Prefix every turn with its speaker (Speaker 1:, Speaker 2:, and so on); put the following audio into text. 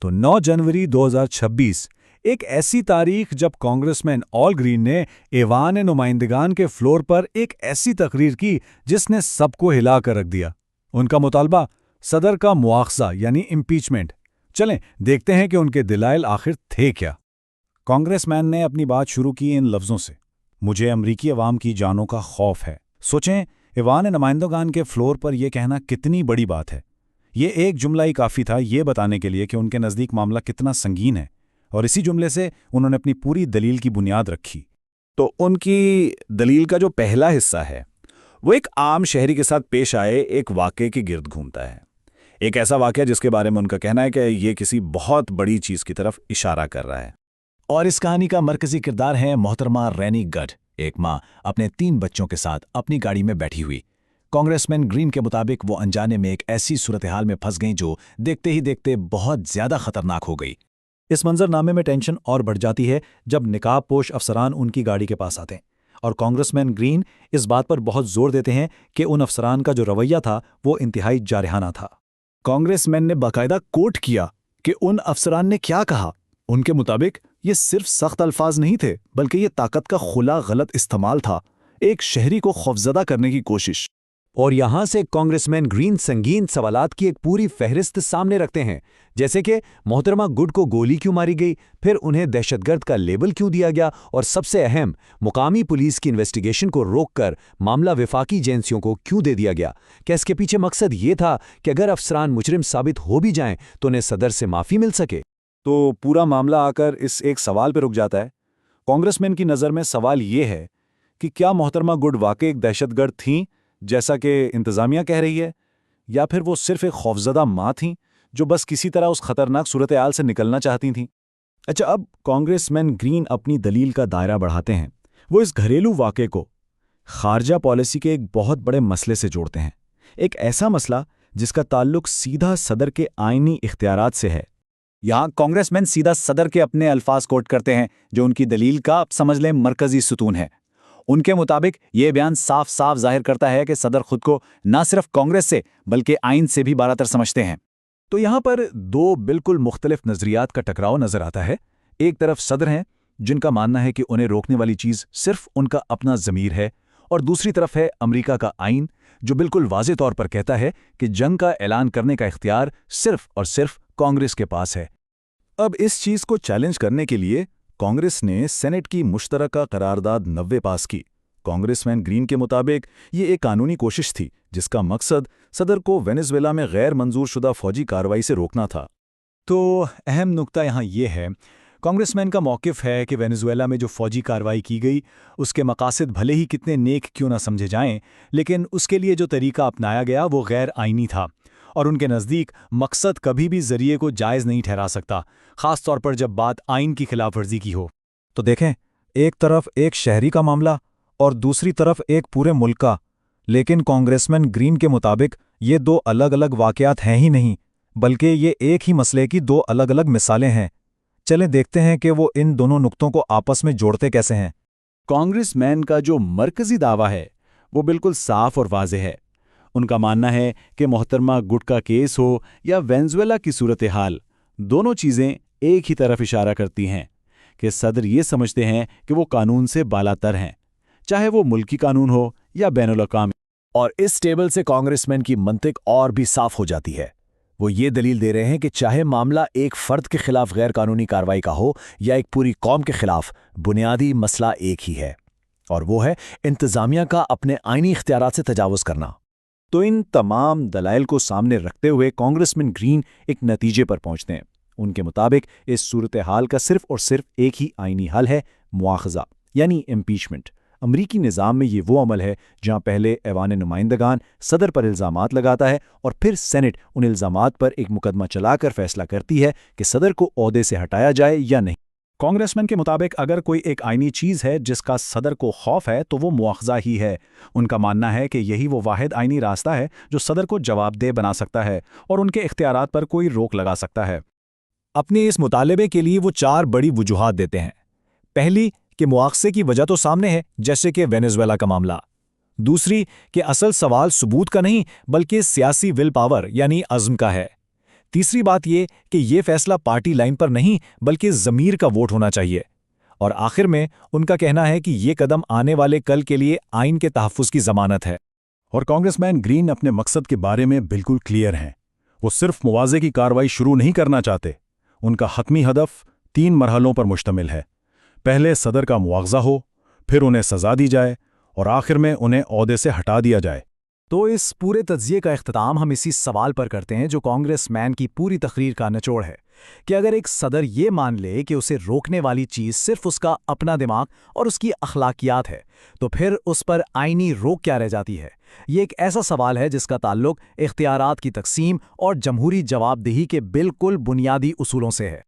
Speaker 1: तो 9 जनवरी 2026 एक ऐसी तारीख जब कांग्रेसमैन ऑल ग्रीन ने ऐवान नुमाइंदगान के फ्लोर पर एक ऐसी तकरीर की जिसने सबको हिला कर रख दिया। उनका मुतालबा सदर का मुआखजा यानी इम्पीचमेंट। चलें देखते हैं कि उनके दलाइल आखिर थे क्या। कांग्रेसमैन ने अपनी बात शुरू की इन लफ्ज़ों से, मुझे अमरीकी अवाम की जानों का खौफ है। सोचें, ऐवान नुमाइंदगान के फ्लोर पर यह कहना कितनी बड़ी बात है। ये एक जुमला ही काफ़ी था ये बताने के लिए कि उनके नज़दीक मामला कितना संगीन है, और इसी जुमले से उन्होंने अपनी पूरी दलील की बुनियाद रखी।
Speaker 2: तो उनकी दलील का जो पहला हिस्सा है वो एक आम शहरी के साथ पेश आए एक वाक़े के गिर्द घूमता है। एक ऐसा वाक़या जिसके बारे में उनका कहना है कि ये किसी बहुत बड़ी चीज़ की तरफ इशारा कर रहा है।
Speaker 3: और इस कहानी का मरकजी किरदार है मोहतरमा रैनी गढ़, एक माँ अपने 3 बच्चों के साथ अपनी गाड़ी में बैठी हुई। कांग्रेसमैन ग्रीन के मुताबिक वो अनजाने में एक ऐसी सूरत हाल में फंस गईं जो देखते ही देखते बहुत ज्यादा खतरनाक हो गई।
Speaker 1: इस मंजरनामे में टेंशन और बढ़ जाती है जब निकाब पोश अफसरान उनकी गाड़ी के पास आते हैं, और कांग्रेसमैन ग्रीन इस बात पर बहुत जोर देते हैं कि उन अफसरान का जो रवैया था वो इंतहाई जारहाना था।
Speaker 3: कांग्रेसमैन ने बाकायदा कोट किया कि उन अफसरान ने क्या कहा। उनके मुताबिक ये सिर्फ सख्त अल्फाज नहीं थे, बल्कि ये ताकत का खुला गलत इस्तेमाल था, एक शहरी को खौफजदा करने की कोशिश।
Speaker 4: और यहां से कांग्रेसमैन ग्रीन संगीन सवालात की एक पूरी फहरिस्त सामने रखते हैं, जैसे कि मोहतरमा गुड को गोली क्यों मारी गई, फिर उन्हें दहशतगर्द का लेबल क्यों दिया गया, और सबसे अहम, मुकामी पुलिस की इन्वेस्टिगेशन को रोककर मामला वफाकी एजेंसियों को क्यों दे दिया गया। क्या इसके पीछे मकसद ये था कि अगर अफसरान मुजरिम साबित हो भी जाएं तो उन्हें सदर से माफ़ी मिल सके।
Speaker 1: तो पूरा मामला आकर इस एक सवाल पर रुक जाता है। कांग्रेसमैन की नज़र में सवाल ये है कि क्या मोहतरमा गुड वाकई एक दहशतगर्द थीं जैसा कि इंतज़ामिया कह रही है, या फिर वो सिर्फ एक खौफजदा माँ थीं जो बस किसी तरह उस खतरनाक सूरत हाल से निकलना चाहती थीं। अच्छा, अब कांग्रेसमैन ग्रीन अपनी दलील का दायरा बढ़ाते हैं। वो इस घरेलू वाक़े को खारजा पॉलिसी के एक बहुत बड़े मसले से जोड़ते हैं, एक ऐसा मसला जिसका ताल्लुक सीधा सदर के आइनी इख्तियारात से है।
Speaker 2: यहाँ कांग्रेसमैन सीधा सदर के अपने अल्फाज कोट करते हैं जो उनकी दलील का समझ लें मरकजी सुतून है। उनके मुताबिक ये बयान साफ साफ जाहिर करता है कि सदर खुद को न सिर्फ कांग्रेस से बल्कि आइन से भी बारातर समझते हैं।
Speaker 1: तो यहाँ पर 2 बिल्कुल मुख्तलिफ नज़रियात का टकराव नजर आता है। एक तरफ सदर हैं जिनका मानना है कि उन्हें रोकने वाली चीज़ सिर्फ उनका अपना ज़मीर है, और दूसरी तरफ है अमेरिका का आइन जो बिल्कुल वाज़े तौर पर कहता है कि जंग का ऐलान करने का इख्तियार सिर्फ और सिर्फ कांग्रेस के पास है। अब इस चीज़ को चैलेंज करने के लिए कांग्रेस ने सेनेट की मुश्तरका करारदाद 90 पास की। कांग्रेसमैन ग्रीन के मुताबिक ये एक कानूनी कोशिश थी जिसका मकसद सदर को वेनेजुएला में गैर मंजूर शुदा फौजी कार्रवाई से रोकना था। तो अहम नुक्ता यहाँ ये है, कांग्रेसमैन का मौक़िफ़ है कि वेनेजुएला में जो फौजी कार्रवाई की गई उसके मकासद भले ही कितने नेक क्यों ना समझे जाएं, लेकिन उसके लिए जो तरीका अपनाया गया वो गैर आइनी था, और उनके नज़दीक मकसद कभी भी ज़रिए को जायज़ नहीं ठहरा सकता, ख़ास तौर पर जब बात आइन की खिलाफ वर्जी की हो। तो देखें, एक तरफ एक शहरी का मामला और दूसरी तरफ एक पूरे मुल्क का, लेकिन कांग्रेसमैन ग्रीन के मुताबिक ये 2 अलग अलग वाक़यात हैं ही नहीं, बल्कि ये एक ही मसले की 2 अलग अलग मिसालें हैं। चलें देखते हैं कि वो इन दोनों नुक्तों को आपस में जोड़ते कैसे हैं।
Speaker 2: कांग्रेसमैन का जो मरकजी दावा है वो बिल्कुल साफ और वाज़ेह है। उनका मानना है कि मोहतरमा गुड का केस हो या वेनेजुएला की सूरत हाल, दोनों चीज़ें एक ही तरफ इशारा करती हैं कि सदर ये समझते हैं कि वो कानून से बालातर हैं, चाहे वो मुल्की कानून हो या बैनुल-अक़वामी।
Speaker 3: और इस टेबल से कांग्रेसमैन की मंतिक और भी साफ हो जाती है। वो ये दलील दे रहे हैं कि चाहे मामला एक फर्द के खिलाफ गैर कानूनी कार्रवाई का हो या एक पूरी कौम के खिलाफ, बुनियादी मसला एक ही है, और वो है इंतज़ामिया का अपने आइनी इख्तियारात से तजावुज़ करना।
Speaker 1: तो इन तमाम दलाइल को सामने रखते हुए कांग्रेसमैन ग्रीन एक नतीजे पर पहुंचते हैं। उनके मुताबिक इस सूरत हाल का सिर्फ और सिर्फ एक ही आइनी हल है, मुआखज़ा यानी इम्पीचमेंट। अमरीकी निज़ाम में ये वो अमल है जहां पहले ऐवान नुमाइंदगान सदर पर इल्ज़ामात लगाता है और फिर सेनेट उन इल्ज़ामात पर एक मुकदमा चलाकर फैसला करती है कि सदर को ओहदे से हटाया जाए या नहीं। कांग्रेसमैन के मुताबिक अगर कोई एक आइनी चीज़ है जिसका सदर को खौफ है तो वो मुआखज़ा ही है। उनका मानना है कि यही वो वाहिद आइनी रास्ता है जो सदर को जवाबदेह बना सकता है और उनके इख्तियारात पर कोई रोक लगा सकता है।
Speaker 3: अपने इस मुतालबे के लिए वो 4 बड़ी वजूहात देते हैं। पहली कि मुआखज़े की वजह तो सामने है, जैसे कि वेनेजुएला का मामला। दूसरी कि असल सवाल सबूत का नहीं बल्कि सियासी विल पावर यानी अज़्म का है। तीसरी बात ये कि ये फैसला पार्टी लाइन पर नहीं बल्कि ज़मीर का वोट होना चाहिए। और आखिर में उनका कहना है कि ये कदम आने वाले कल के लिए आइन के तहफ़्फ़ुज़ की ज़मानत है।
Speaker 2: और कांग्रेसमैन ग्रीन अपने मकसद के बारे में बिल्कुल क्लियर हैं। वो सिर्फ मुआवजे की कार्रवाई शुरू नहीं करना चाहते। उनका हतमी हदफ 3 मरहलों पर मुश्तमिल है। पहले सदर का मुआवजा हो, फिर उन्हें सज़ा दी जाए और आखिर में उन्हें ओहदे से हटा दिया जाए।
Speaker 3: तो इस पूरे तज्ज़िये का इख्तिताम हम इसी सवाल पर करते हैं जो कांग्रेसमैन की पूरी तकरीर का निचोड़ है कि अगर एक सदर ये मान ले कि उसे रोकने वाली चीज़ सिर्फ उसका अपना दिमाग और उसकी अखलाकियात है, तो फिर उस पर आईनी रोक क्या रह जाती है। ये एक ऐसा सवाल है जिसका ताल्लुक इख्तियारात की तकसीम और जमहूरी जवाबदेही के बिल्कुल बुनियादी उसूलों से है।